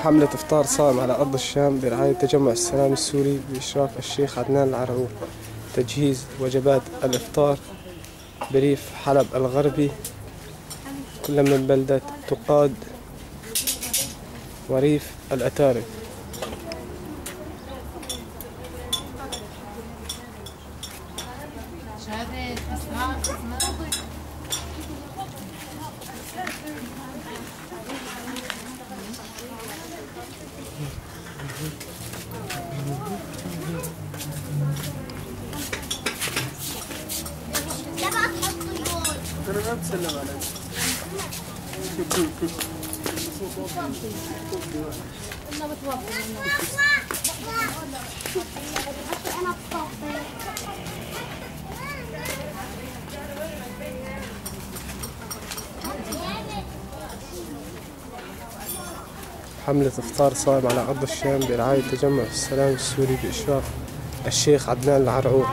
حملة إفطار صائم على أرض الشام برعاية تجمع السلام السوري بإشراف الشيخ عدنان العرعور. تجهيز وجبات الإفطار بريف حلب الغربي كل من بلدة تقاد وريف الأتارك. أنا ما بتسلم عليك. حملة إفطار صائم على أرض الشام برعاية تجمع السلام السوري بإشراف الشيخ عدنان العرعور.